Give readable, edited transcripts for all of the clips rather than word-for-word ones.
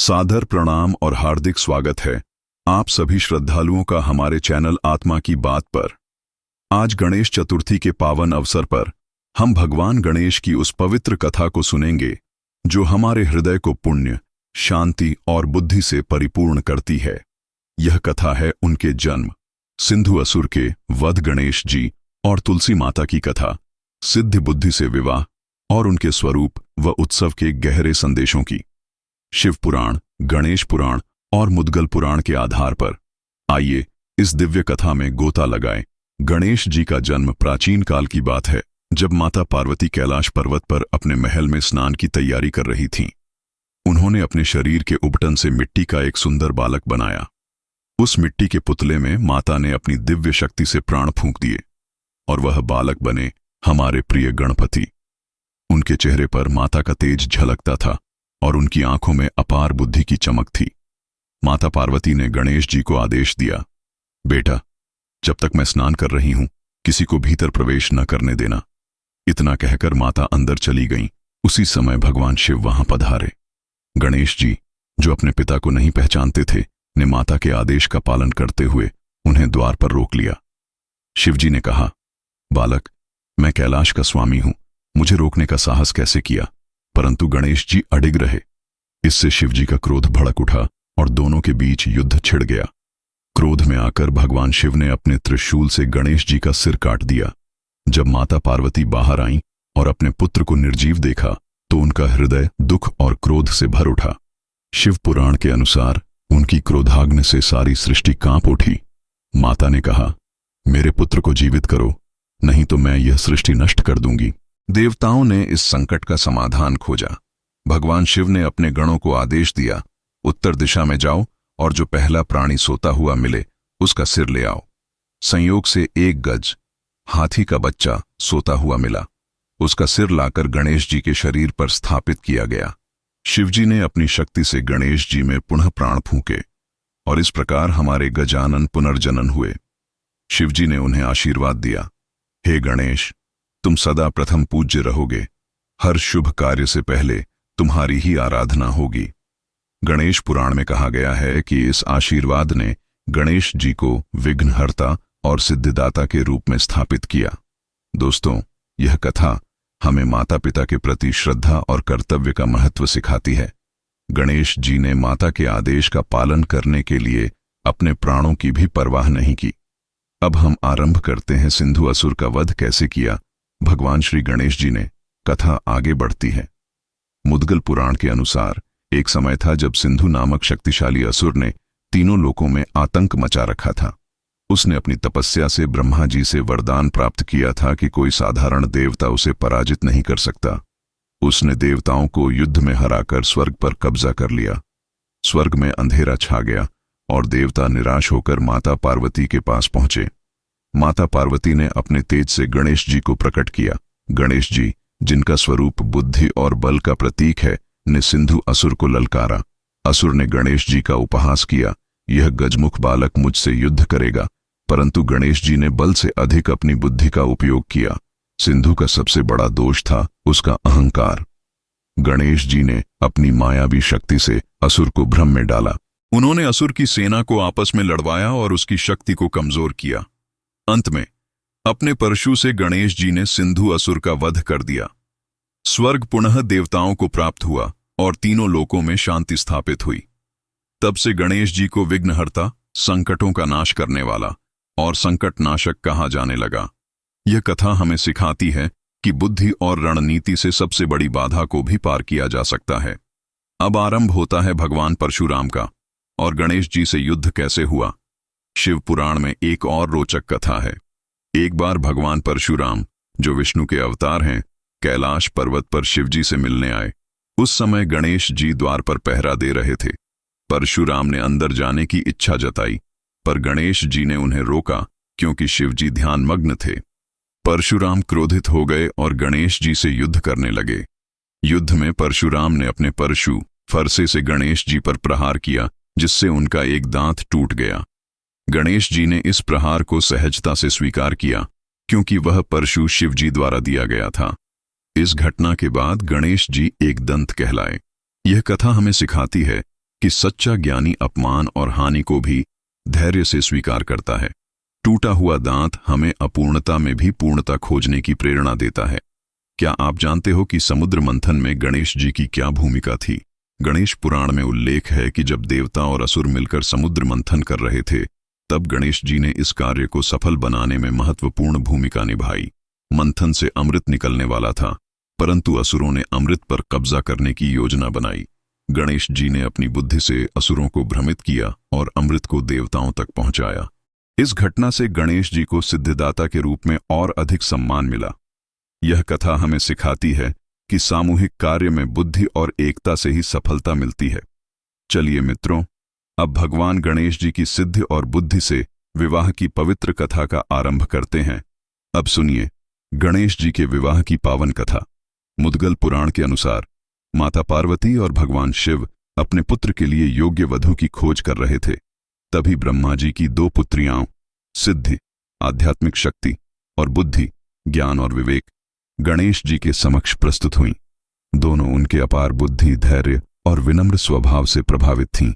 सादर प्रणाम और हार्दिक स्वागत है आप सभी श्रद्धालुओं का हमारे चैनल आत्मा की बात पर। आज गणेश चतुर्थी के पावन अवसर पर हम भगवान गणेश की उस पवित्र कथा को सुनेंगे जो हमारे हृदय को पुण्य, शांति और बुद्धि से परिपूर्ण करती है। यह कथा है उनके जन्म, सिंधु असुर के वध, गणेश जी और तुलसी माता की कथा, सिद्ध बुद्धि से विवाह और उनके स्वरूप व उत्सव के गहरे संदेशों की। शिव पुराण, गणेश पुराण और मुद्गल पुराण के आधार पर आइए इस दिव्य कथा में गोता लगाएं। गणेश जी का जन्म प्राचीन काल की बात है, जब माता पार्वती कैलाश पर्वत पर अपने महल में स्नान की तैयारी कर रही थीं। उन्होंने अपने शरीर के उबटन से मिट्टी का एक सुंदर बालक बनाया। उस मिट्टी के पुतले में माता ने अपनी दिव्य शक्ति से प्राण फूंक दिए और वह बालक बने हमारे प्रिय गणपति। उनके चेहरे पर माता का तेज झलकता था और उनकी आंखों में अपार बुद्धि की चमक थी। माता पार्वती ने गणेश जी को आदेश दिया, बेटा, जब तक मैं स्नान कर रही हूं किसी को भीतर प्रवेश न करने देना। इतना कहकर माता अंदर चली गईं। उसी समय भगवान शिव वहां पधारे। गणेश जी, जो अपने पिता को नहीं पहचानते थे, ने माता के आदेश का पालन करते हुए उन्हें द्वार पर रोक लिया। शिवजी ने कहा, बालक, मैं कैलाश का स्वामी हूं, मुझे रोकने का साहस कैसे किया? परंतु गणेश जी अडिग रहे। इससे शिवजी का क्रोध भड़क उठा और दोनों के बीच युद्ध छिड़ गया। क्रोध में आकर भगवान शिव ने अपने त्रिशूल से गणेश जी का सिर काट दिया। जब माता पार्वती बाहर आईं और अपने पुत्र को निर्जीव देखा तो उनका हृदय दुख और क्रोध से भर उठा। शिव पुराण के अनुसार उनकी क्रोधाग्नि से सारी सृष्टि कांप उठी। माता ने कहा, मेरे पुत्र को जीवित करो, नहीं तो मैं यह सृष्टि नष्ट कर दूंगी। देवताओं ने इस संकट का समाधान खोजा। भगवान शिव ने अपने गणों को आदेश दिया, उत्तर दिशा में जाओ और जो पहला प्राणी सोता हुआ मिले उसका सिर ले आओ। संयोग से 1 गज हाथी का बच्चा सोता हुआ मिला। उसका सिर लाकर गणेश जी के शरीर पर स्थापित किया गया। शिवजी ने अपनी शक्ति से गणेश जी में पुनः प्राण फूंके और इस प्रकार हमारे गजानन पुनर्जनन हुए। शिवजी ने उन्हें आशीर्वाद दिया, हे गणेश, तुम सदा प्रथम पूज्य रहोगे। हर शुभ कार्य से पहले तुम्हारी ही आराधना होगी। गणेश पुराण में कहा गया है कि इस आशीर्वाद ने गणेश जी को विघ्नहर्ता और सिद्धिदाता के रूप में स्थापित किया। दोस्तों, यह कथा हमें माता पिता के प्रति श्रद्धा और कर्तव्य का महत्व सिखाती है। गणेश जी ने माता के आदेश का पालन करने के लिए अपने प्राणों की भी परवाह नहीं की। अब हम आरंभ करते हैं सिंधु असुर का वध कैसे किया भगवान श्री गणेश जी ने। कथा आगे बढ़ती है। मुद्गल पुराण के अनुसार एक समय था जब सिंधु नामक शक्तिशाली असुर ने तीनों लोकों में आतंक मचा रखा था। उसने अपनी तपस्या से ब्रह्मा जी से वरदान प्राप्त किया था कि कोई साधारण देवता उसे पराजित नहीं कर सकता। उसने देवताओं को युद्ध में हराकर स्वर्ग पर कब्जा कर लिया। स्वर्ग में अंधेरा छा गया और देवता निराश होकर माता पार्वती के पास पहुंचे। माता पार्वती ने अपने तेज से गणेश जी को प्रकट किया। गणेश जी, जिनका स्वरूप बुद्धि और बल का प्रतीक है, ने सिंधु असुर को ललकारा। असुर ने गणेश जी का उपहास किया, यह गजमुख बालक मुझसे युद्ध करेगा, परंतु गणेश जी ने बल से अधिक अपनी बुद्धि का उपयोग किया। सिंधु का सबसे बड़ा दोष था उसका अहंकार। गणेश जी ने अपनी मायावी शक्ति से असुर को भ्रम में डाला। उन्होंने असुर की सेना को आपस में लड़वाया और उसकी शक्ति को कमजोर किया। अंत में अपने परशु से गणेश जी ने सिंधु असुर का वध कर दिया। स्वर्ग पुनः देवताओं को प्राप्त हुआ और तीनों लोकों में शांति स्थापित हुई। तब से गणेश जी को विघ्नहर्ता, संकटों का नाश करने वाला और संकट नाशक कहा जाने लगा। यह कथा हमें सिखाती है कि बुद्धि और रणनीति से सबसे बड़ी बाधा को भी पार किया जा सकता है। अब आरंभ होता है भगवान परशुराम का और गणेश जी से युद्ध कैसे हुआ। शिव पुराण में एक और रोचक कथा है। एक बार भगवान परशुराम, जो विष्णु के अवतार हैं, कैलाश पर्वत पर शिवजी से मिलने आए। उस समय गणेश जी द्वार पर पहरा दे रहे थे। परशुराम ने अंदर जाने की इच्छा जताई, पर गणेश जी ने उन्हें रोका क्योंकि शिवजी ध्यानमग्न थे। परशुराम क्रोधित हो गए और गणेश जी से युद्ध करने लगे। युद्ध में परशुराम ने अपने परशु फरसे से गणेश जी पर प्रहार किया, जिससे उनका एक दांत टूट गया। गणेश जी ने इस प्रहार को सहजता से स्वीकार किया क्योंकि वह परशु शिवजी द्वारा दिया गया था। इस घटना के बाद गणेश जी एकदंत कहलाए। यह कथा हमें सिखाती है कि सच्चा ज्ञानी अपमान और हानि को भी धैर्य से स्वीकार करता है। टूटा हुआ दांत हमें अपूर्णता में भी पूर्णता खोजने की प्रेरणा देता है। क्या आप जानते हो कि समुद्र मंथन में गणेश जी की क्या भूमिका थी? गणेश पुराण में उल्लेख है कि जब देवता और असुर मिलकर समुद्र मंथन कर रहे थे, तब गणेश जी ने इस कार्य को सफल बनाने में महत्वपूर्ण भूमिका निभाई। मंथन से अमृत निकलने वाला था, परंतु असुरों ने अमृत पर कब्जा करने की योजना बनाई। गणेश जी ने अपनी बुद्धि से असुरों को भ्रमित किया और अमृत को देवताओं तक पहुंचाया। इस घटना से गणेश जी को सिद्धिदाता के रूप में और अधिक सम्मान मिला। यह कथा हमें सिखाती है कि सामूहिक कार्य में बुद्धि और एकता से ही सफलता मिलती है। चलिए मित्रों, अब भगवान गणेश जी की सिद्धि और बुद्धि से विवाह की पवित्र कथा का आरंभ करते हैं। अब सुनिए गणेश जी के विवाह की पावन कथा। मुद्गल पुराण के अनुसार माता पार्वती और भगवान शिव अपने पुत्र के लिए योग्य वधू की खोज कर रहे थे। तभी ब्रह्मा जी की दो पुत्रियां सिद्धि, आध्यात्मिक शक्ति, और बुद्धि, ज्ञान और विवेक, गणेश जी के समक्ष प्रस्तुत हुईं। दोनों उनके अपार बुद्धि, धैर्य और विनम्र स्वभाव से प्रभावित थीं।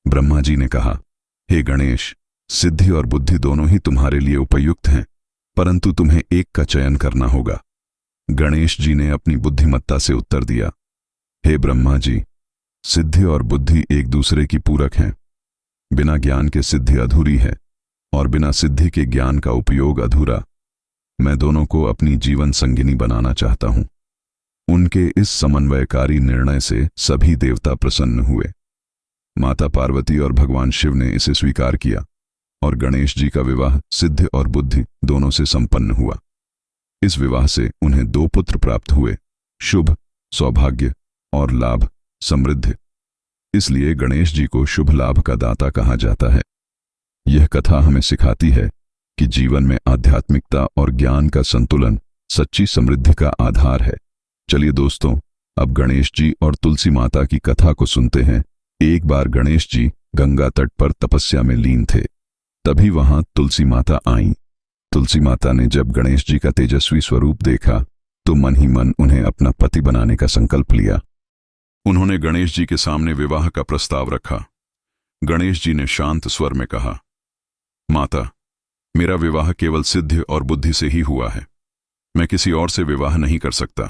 ब्रह्मा जी ने कहा, हे गणेश, सिद्धि और बुद्धि दोनों ही तुम्हारे लिए उपयुक्त हैं, परंतु तुम्हें एक का चयन करना होगा। गणेश जी ने अपनी बुद्धिमत्ता से उत्तर दिया, हे ब्रह्मा जी, सिद्धि और बुद्धि एक दूसरे की पूरक हैं। बिना ज्ञान के सिद्धि अधूरी है और बिना सिद्धि के ज्ञान का उपयोग अधूरा। मैं दोनों को अपनी जीवन संगिनी बनाना चाहता हूं। उनके इस समन्वयकारी निर्णय से सभी देवता प्रसन्न हुए। माता पार्वती और भगवान शिव ने इसे स्वीकार किया और गणेश जी का विवाह सिद्धि और बुद्धि दोनों से संपन्न हुआ। इस विवाह से उन्हें दो पुत्र प्राप्त हुए, शुभ, सौभाग्य और लाभ, समृद्धि। इसलिए गणेश जी को शुभ लाभ का दाता कहा जाता है। यह कथा हमें सिखाती है कि जीवन में आध्यात्मिकता और ज्ञान का संतुलन सच्ची समृद्धि का आधार है। चलिए दोस्तों, अब गणेश जी और तुलसी माता की कथा को सुनते हैं। एक बार गणेश जी गंगा तट पर तपस्या में लीन थे। तभी वहां तुलसी माता आईं। तुलसी माता ने जब गणेश जी का तेजस्वी स्वरूप देखा तो मन ही मन उन्हें अपना पति बनाने का संकल्प लिया। उन्होंने गणेश जी के सामने विवाह का प्रस्ताव रखा। गणेश जी ने शांत स्वर में कहा, माता, मेरा विवाह केवल सिद्धि और बुद्धि से ही हुआ है। मैं किसी और से विवाह नहीं कर सकता।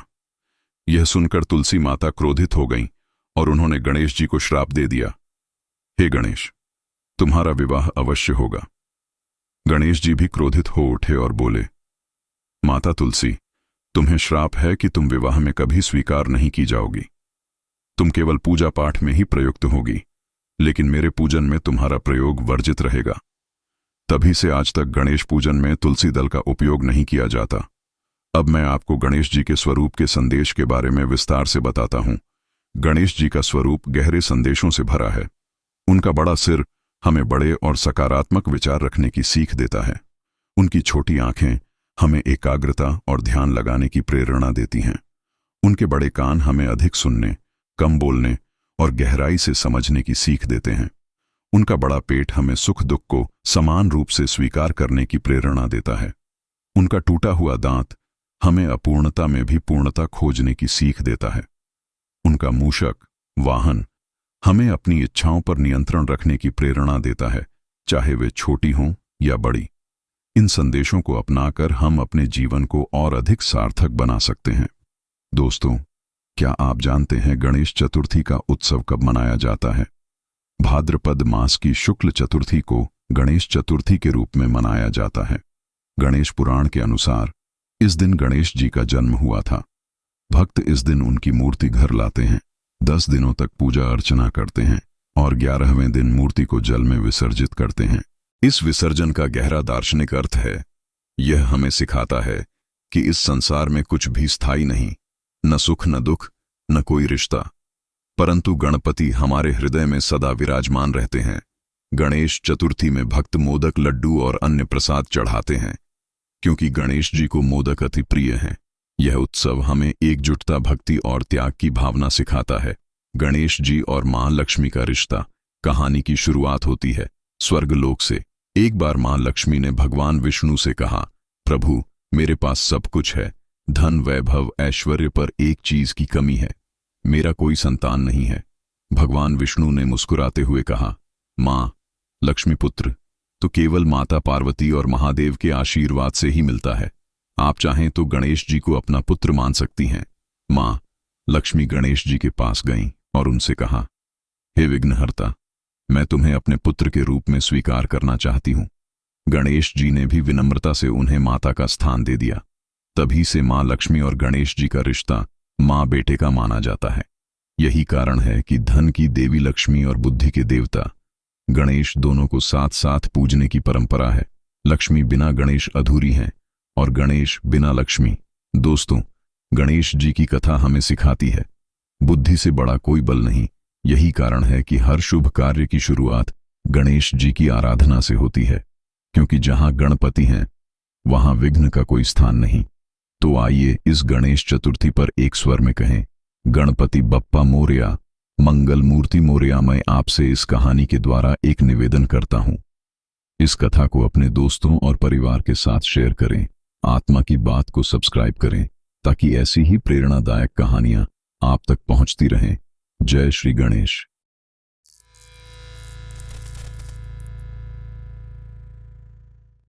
यह सुनकर तुलसी माता क्रोधित हो गईं और उन्होंने गणेश जी को श्राप दे दिया, हे गणेश, तुम्हारा विवाह अवश्य होगा। गणेश जी भी क्रोधित हो उठे और बोले, माता तुलसी, तुम्हें श्राप है कि तुम विवाह में कभी स्वीकार नहीं की जाओगी। तुम केवल पूजा पाठ में ही प्रयुक्त होगी, लेकिन मेरे पूजन में तुम्हारा प्रयोग वर्जित रहेगा। तभी से आज तक गणेश पूजन में तुलसी दल का उपयोग नहीं किया जाता। अब मैं आपको गणेश जी के स्वरूप के संदेश के बारे में विस्तार से बताता हूं। गणेश जी का स्वरूप गहरे संदेशों से भरा है। उनका बड़ा सिर हमें बड़े और सकारात्मक विचार रखने की सीख देता है। उनकी छोटी आंखें हमें एकाग्रता और ध्यान लगाने की प्रेरणा देती हैं। उनके बड़े कान हमें अधिक सुनने, कम बोलने और गहराई से समझने की सीख देते हैं। उनका बड़ा पेट हमें सुख दुख को समान रूप से स्वीकार करने की प्रेरणा देता है। उनका टूटा हुआ दांत हमें अपूर्णता में भी पूर्णता खोजने की सीख देता है। उनका मूषक, वाहन, हमें अपनी इच्छाओं पर नियंत्रण रखने की प्रेरणा देता है, चाहे वे छोटी हों या बड़ी। इन संदेशों को अपनाकर हम अपने जीवन को और अधिक सार्थक बना सकते हैं। दोस्तों, क्या आप जानते हैं गणेश चतुर्थी का उत्सव कब मनाया जाता है? भाद्रपद मास की शुक्ल चतुर्थी को गणेश चतुर्थी के रूप में मनाया जाता है। गणेश पुराण के अनुसार इस दिन गणेश जी का जन्म हुआ था। भक्त इस दिन उनकी मूर्ति घर लाते हैं, 10 दिनों तक पूजा अर्चना करते हैं और 11वें दिन मूर्ति को जल में विसर्जित करते हैं। इस विसर्जन का गहरा दार्शनिक अर्थ है। यह हमें सिखाता है कि इस संसार में कुछ भी स्थायी नहीं, न सुख न दुख, न कोई रिश्ता, परंतु गणपति हमारे हृदय में सदा विराजमान रहते हैं। गणेश चतुर्थी में भक्त मोदक, लड्डू और अन्य प्रसाद चढ़ाते हैं, क्योंकि गणेश जी को मोदक अति प्रिय हैं। यह उत्सव हमें एकजुटता, भक्ति और त्याग की भावना सिखाता है। गणेश जी और मां लक्ष्मी का रिश्ता। कहानी की शुरुआत होती है स्वर्गलोक से। एक बार मां लक्ष्मी ने भगवान विष्णु से कहा, प्रभु, मेरे पास सब कुछ है, धन, वैभव, ऐश्वर्य, पर एक चीज की कमी है। मेरा कोई संतान नहीं है। भगवान विष्णु ने मुस्कुराते हुए कहा, माँ लक्ष्मीपुत्र तो केवल माता पार्वती और महादेव के आशीर्वाद से ही मिलता है। आप चाहें तो गणेश जी को अपना पुत्र मान सकती हैं। माँ लक्ष्मी गणेश जी के पास गईं और उनसे कहा, हे विघ्नहर्ता, मैं तुम्हें अपने पुत्र के रूप में स्वीकार करना चाहती हूँ। गणेश जी ने भी विनम्रता से उन्हें माता का स्थान दे दिया। तभी से माँ लक्ष्मी और गणेश जी का रिश्ता माँ बेटे का माना जाता है। यही कारण है कि धन की देवी लक्ष्मी और बुद्धि के देवता गणेश दोनों को साथ साथ पूजने की परंपरा है। लक्ष्मी बिना गणेश अधूरी हैं और गणेश बिना लक्ष्मी। दोस्तों, गणेश जी की कथा हमें सिखाती है, बुद्धि से बड़ा कोई बल नहीं। यही कारण है कि हर शुभ कार्य की शुरुआत गणेश जी की आराधना से होती है, क्योंकि जहां गणपति हैं वहां विघ्न का कोई स्थान नहीं। तो आइए इस गणेश चतुर्थी पर एक स्वर में कहें, गणपति बप्पा मोरया, मंगल मूर्ति मोरया। मैं आपसे इस कहानी के द्वारा एक निवेदन करता हूं, इस कथा को अपने दोस्तों और परिवार के साथ शेयर करें। आत्मा की बात को सब्सक्राइब करें ताकि ऐसी ही प्रेरणादायक कहानियां आप तक पहुंचती रहें। जय श्री गणेश।